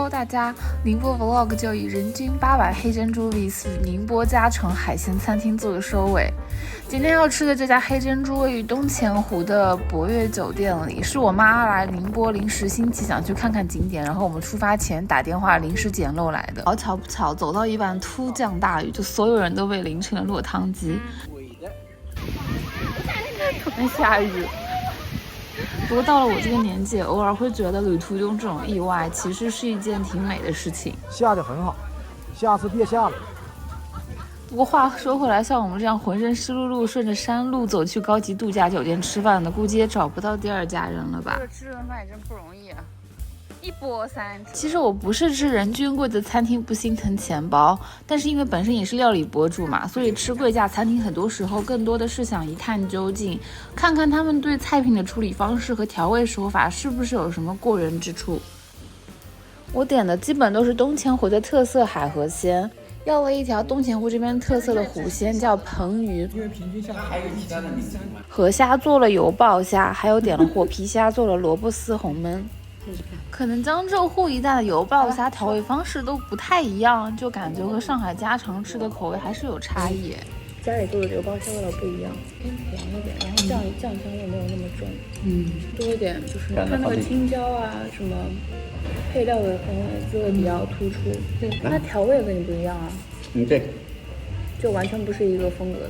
Hello， 大家，宁波 Vlog 就以人均800黑珍珠 vs 宁波嘉诚海鲜餐厅做个收尾。今天要吃的这家黑珍珠位于东钱湖的博悦酒店里，是我妈来宁波临时兴起想去看看景点，然后我们出发前打电话临时捡漏来的。好巧不巧，走到一半突降大雨，就所有人都被淋成了落汤鸡。突然下雨。不过到了我这个年纪，偶尔会觉得旅途中这种意外其实是一件挺美的事情。下得很好，下次别下了。不过话说回来，像我们这样浑身湿漉漉顺着山路走去高级度假酒店吃饭的，估计也找不到第二家人了吧。这吃顿饭也真不容易啊，一波三折。其实我不是吃人均贵的餐厅不心疼钱包，但是因为本身也是料理博主嘛，所以吃贵价餐厅很多时候更多的是想一探究竟，看看他们对菜品的处理方式和调味手法是不是有什么过人之处。我点的基本都是东钱湖的特色海河鲜，要了一条东钱湖这边特色的湖鲜，叫彭鱼。因为平均下来还有其他的名字。河虾做了油爆虾，还有点了火皮虾做了萝卜丝红焖。可能江浙沪一带的油爆虾调味方式都不太一样，就感觉和上海家常吃的口味还是有差异。家里做的油爆虾味道不一样，偏甜一点，然后酱香味没有那么重，多一点就是它那个青椒啊什么配料的风味就会比较突出。它调味跟你不一样啊。对，就完全不是一个风格的。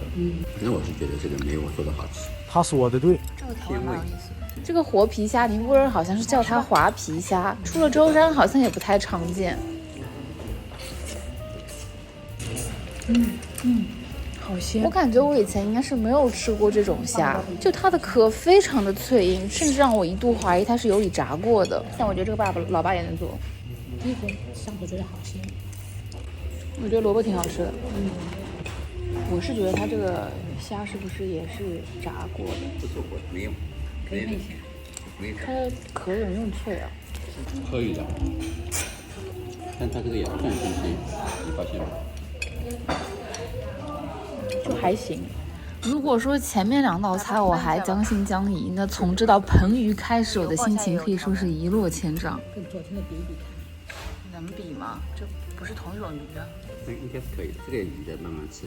那我是觉得这个没有我做的好吃。他说的对，这个调味蛮有意思。这个活皮虾，宁波人好像是叫它滑皮虾，除了舟山好像也不太常见。好鲜。我感觉我以前应该是没有吃过这种虾，就它的壳非常的脆硬，甚至让我一度怀疑它是油里炸过的。但我觉得这个老爸也能做。第一个香火觉得好鲜，我觉得萝卜挺好吃的。我是觉得它这个虾是不是也是炸过的？不做过，没有。可以问一下。它的壳有那么脆啊？可以的，但它这个也不算新鲜，你发现吗？就还行。如果说前面2道菜我还将信将疑，那从这道盆鱼开始，我的心情可以说是一落千丈。跟昨天的比一比看。能比吗？这不是同一种鱼啊。那应该是可以的，这个鱼的慢慢吃。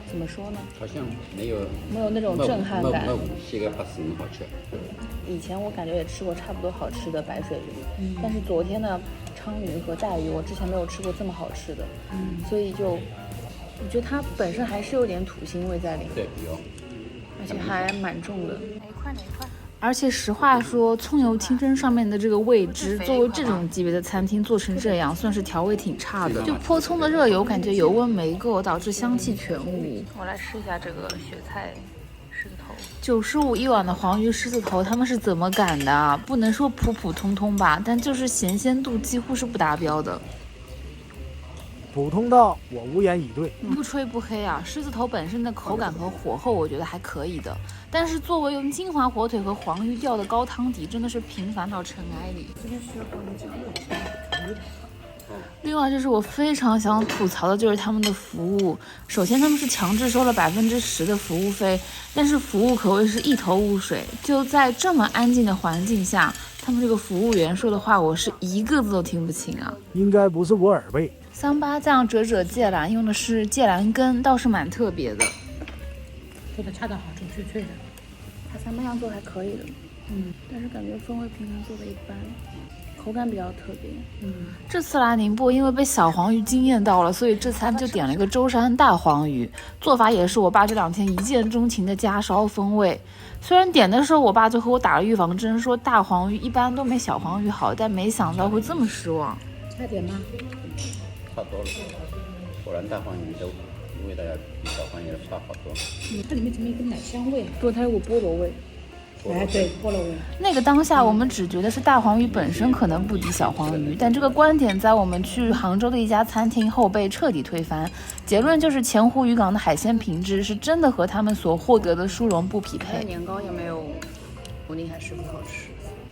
怎么说呢？好像没有那种震撼感。没西个巴斯很好吃。以前我感觉也吃过差不多好吃的白水鱼，但是昨天的鲳鱼和带鱼我之前没有吃过这么好吃的，所以就我觉得它本身还是有点土腥味在里面，对，有，而且还蛮重的。哪一块？而且实话说，葱油清蒸上面的这个味汁，作为这种级别的餐厅做成这样，算是调味挺差的。就泼葱的热油，感觉油温没够，导致香气全无。我来试一下这个雪菜狮子头，95一碗的黄鱼狮子头，他们是怎么赶的啊？不能说普普通通吧，但就是咸鲜度几乎是不达标的。普通到我无言以对。不吹不黑啊，狮子头本身的口感和火候我觉得还可以的，但是作为用金华火腿和黄鱼吊的高汤底，真的是平凡到尘埃里。另外就是我非常想吐槽的就是他们的服务，首先他们是强制收了10%的服务费，但是服务可谓是一头雾水。就在这么安静的环境下，他们这个服务员说的话我是一个字都听不清啊。应该不是我耳背。桑巴酱折芥兰用的是芥兰根，倒是蛮特别的，做的恰到好处，脆脆的。它三八酱做的还可以的，但是感觉风味平常做的一般，口感比较特别。这次来宁波，因为被小黄鱼惊艳到了，所以这餐就点了一个舟山大黄鱼，做法也是我爸这2天一见钟情的家烧风味。虽然点的时候我爸就和我打了预防针，说大黄鱼一般都没小黄鱼好，但没想到会这么失望。加点吗？差多了，果然大黄鱼的味道要比小黄鱼差好多。它里面怎么有个奶香味？不，它有股菠萝味。哎，对，菠萝味。那个当下我们只觉得是大黄鱼本身可能不敌小黄鱼，但这个观点在我们去杭州的一家餐厅后被彻底推翻。结论就是钱湖渔港的海鲜品质是真的和他们所获得的殊荣不匹配。年糕也没有福宁海师傅好吃。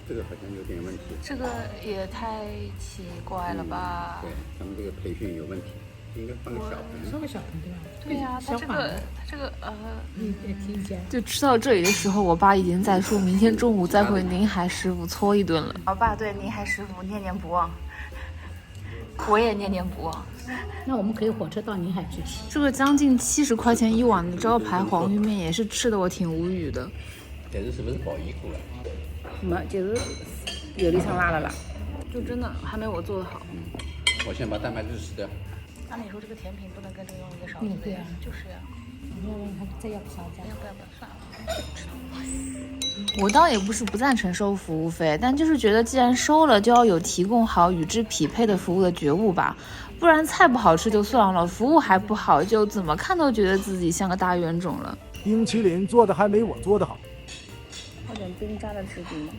这个好像有点问题。这个也太奇怪了吧？对，他们这个培训有问题。应该放个小盆。烧个小盆对吧？对呀、它这个也提一下。就吃到这里的时候，我爸已经在说明天中午再回宁海师傅搓一顿了。我爸对宁海师傅念念不忘，我也念念不忘。那我们可以火车到宁海去吃。这个将近70块钱一碗的招牌黄鱼面也是吃的我挺无语的。姐子是不是饱衣服了？没，就是有力上辣了啦，就真的还没我做的好。我先把蛋白质吃掉。按理说这个甜品不能跟着用一个勺子的呀，对啊，就是呀。你要不然再要不勺子？不要，算了。我倒也不是不赞成收服务费，但就是觉得既然收了，就要有提供好与之匹配的服务的觉悟吧，不然菜不好吃就算了，服务还不好，就怎么看都觉得自己像个大冤种了。冰淇淋做的还没我做的好。放点冰渣的质地吗？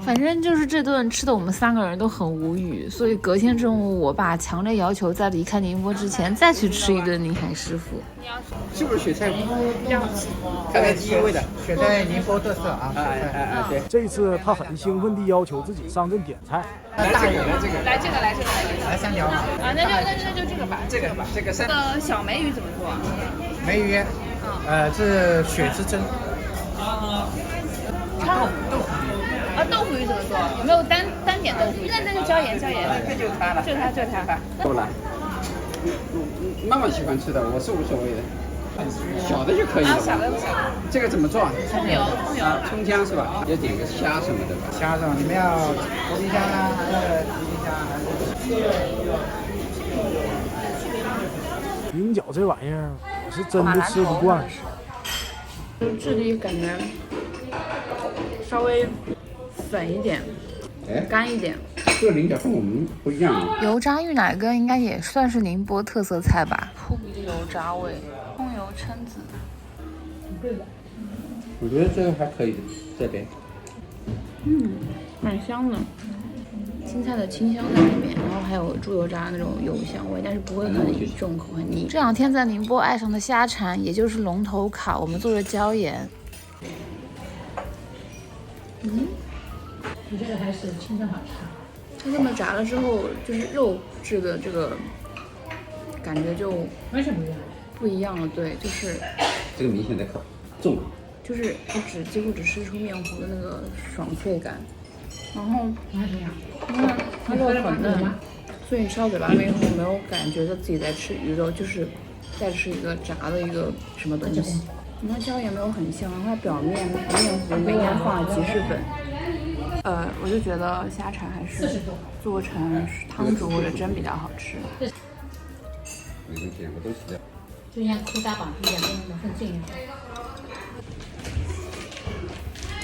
反正就是这顿吃的我们3个人都很无语，所以隔天中午我爸强烈要求在离开宁波之前再去吃一顿宁海师傅。是不是雪菜鱼？看来第一位的雪菜宁波特色啊！对。这次他很兴奋地要求自己上阵点菜。大鱼的这个，来这个，来3条啊，那就这个吧。这个3。小梅鱼怎么做啊？梅鱼，是血之蒸。豆腐鱼怎么做？有没有单点豆腐鱼？那就椒盐。这就是它了。就它吧。够了。妈妈喜欢吃的，我是无所谓的，小的就可以了。小的。这个怎么做？葱油。葱姜是吧？要点个虾什么的吧？虾是吧？你们要狐狸虾呢，还是皮皮虾，还是？菱角这玩意儿，我是真的吃不惯。就质地感觉稍微粉一点，干一点。这个菱角跟我们不一样啊。油炸玉奶羹应该也算是宁波特色菜吧，扑鼻的油炸味，葱油蛏子。我觉得这个还可以的，这边。蛮香的，青菜的清香在里面，然后还有猪油渣那种油香味，但是不会很重口很腻。这2天在宁波爱上的虾铲，也就是龙头烤，我们做的椒盐。我觉得还是清蒸好吃。它这么炸了之后，就是肉质的这个感觉就完全不一样。对，就是这个明显的口重口。就是几乎只吃出面糊的那个爽脆感，然后它肉很嫩，所以你吃到嘴巴里面以后没有感觉到自己在吃鱼肉，就是在吃一个炸的一个什么东西。然后椒盐没有很香，然后它表面面糊里面应该放了吉士粉。我就觉得虾铲还是做成汤煮或者蒸比较好吃。没问题，我都吃掉。就像扣大绑一样，跟份这样。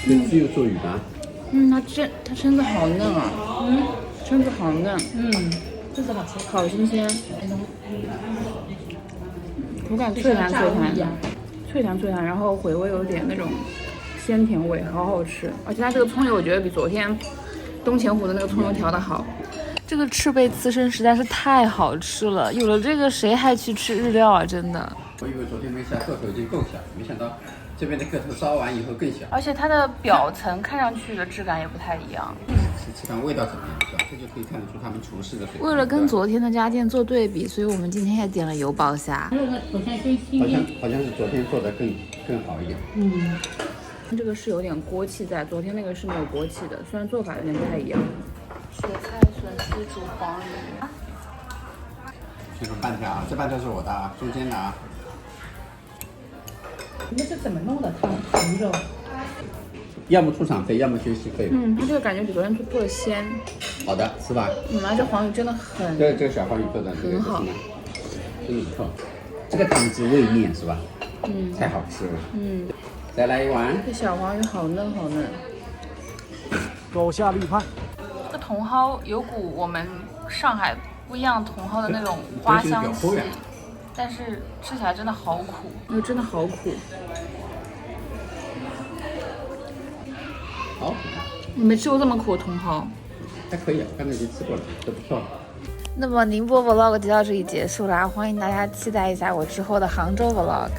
这只有做鱼吗？它蛏子好嫩啊，蛏子好嫩，真是好吃，好新鲜，口感脆弹，然后回味有点那种鲜甜味，好好吃。而且它这个葱油我觉得比昨天东钱湖的那个葱油调的好。这个赤贝刺身实在是太好吃了，有了这个谁还去吃日料啊？真的。我以为昨天没下个头已经够小，没想到这边的个头烧完以后更小。而且它的表层看上去的质感也不太一样。吃看味道怎么样，是吧？这就可以看得出他们厨师的水平。为了跟昨天的家店做对比，所以我们今天也点了油爆虾。好像是昨天做的更好一点。这个是有点锅气在，昨天那个是没有锅气的，虽然做法有点不太一样。雪菜笋丝煮黄鱼。这个半条，这半条是我的啊，中间的啊。你们是怎么弄的汤鱼肉？要么出场费，要么学习费。它这个感觉比昨天做的鲜。好的，是吧？而且黄鱼真的很。这个小黄鱼做的很好，真的不错。这个汤汁味面是吧？太好吃了。再来一碗。这小黄鱼好嫩好嫩。高下立判。这个茼蒿有股我们上海不一样茼蒿的那种花香气，但是吃起来真的好苦，真的好苦。好，你没吃过这么苦的茼蒿？还可以，刚才已经吃过了，都不错。那么宁波 vlog 就到这里结束啦，欢迎大家期待一下我之后的杭州 vlog。